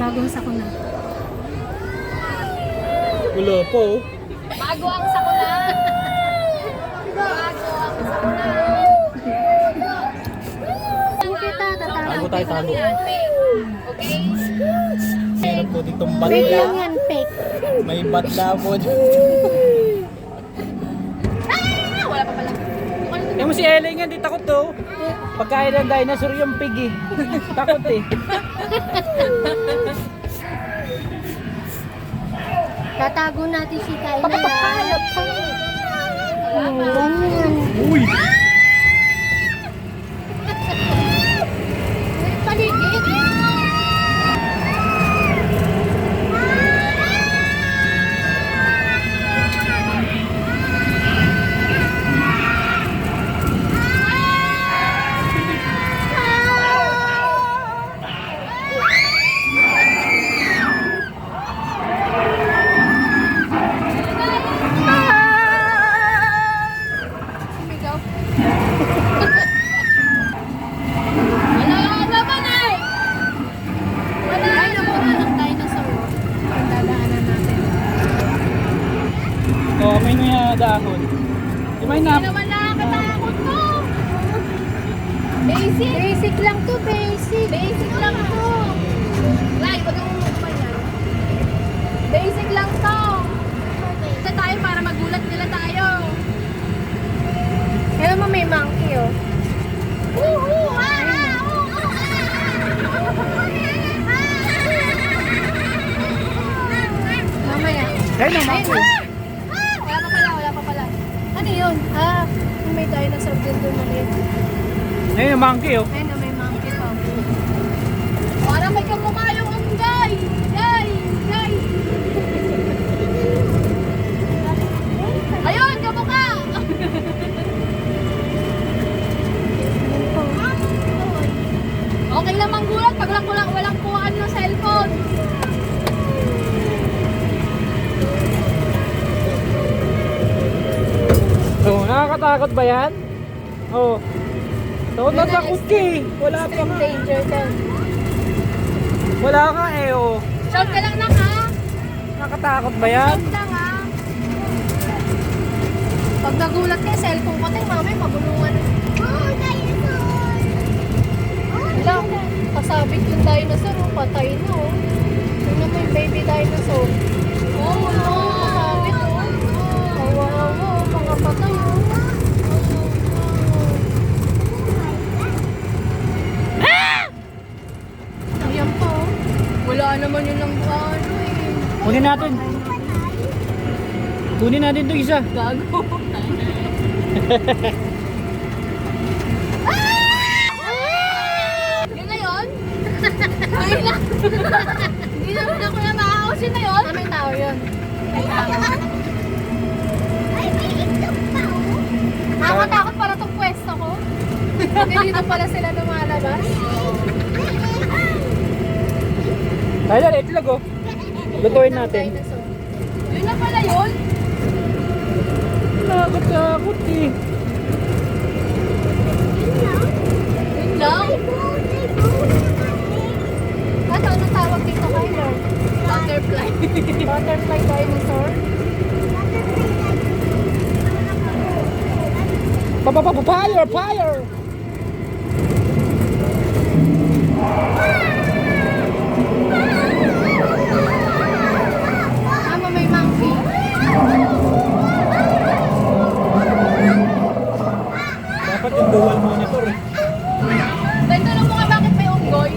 Bagong sakuna. Wala po. Bago ang sakuna. Bago ang sakuna. Kita, tatago. Tago tayo, tago. Okay? Meron po ditong Fake lang batla. yan, fake. May batla po. Wala pa pala. Yung si Ellen nga, di takot to. Pagkain ng dinosaur yung pig eh. Takot eh. Tatago natin si Kayla. Ganyan. Uy! Paligid. Sumigaw. Wala laban eh. Wala laban ng dinosaur. Ang dadaanan natin. Oh, may dahon. Di may Hindi nap. naman nakakatakot ko. Basic. Basic lang to, basic. Basic lang to. Lai, wag kang umayan. Basic lang to. Ito tayo para magulat nila tayo. Kaya mo may monkey, oh. Woohoo! Mamaya. Ayun ang monkey. Wala pa pala, wala pa pala. Ano yun? May dinosaur din doon ulit. Ayun ang monkey oh. Ayun na, may monkey pa. Para may kamukha yung unggay. Yay! Yay! Ayun, kamukha! Okay lang manggulat pag walang kuhaan ng cellphone. Oh, nakakatakot ba yan? Oh. So, natakot ka eh. Wala pa Extreme nga. danger ka. Wala ka eh oh. Shout ka lang na ha. Nakatakot ba yan? Shout lang ha. Pag nagulat ka, cellphone ko tayo, mamay, mabulungan. Oh, dinosaur! Wala, kasabit yung dinosaur, oh, patay na, oh. Yun na may baby dinosaur. Oh, no! Kasabit, oh. Awa-awa, oh, mga patay, oh. Ayan pa, oh. Wala naman yun lang ano eh. Kunin natin. Kunin natin ito isa. Gago. Yun na yun? Ayun na. Hindi naman ako na makakos yun na yun. May tao yun. Ay, may itlog pa oh. Nakakatakot pala itong pwesto ko. Kasi dito pala sila lumalabas. Tayo na, itlog oh. Lutuin natin. Dinosaur. Yun na pala yun. Nakakatakot eh. Yun lang. Ano, anong tawag dito, Kyler? Butterfly. Butterfly dinosaur? Fire! Fire! Tama, may monkey. Dapat yung dual monitor eh. Dahil tanong mo nga bakit may unggoy?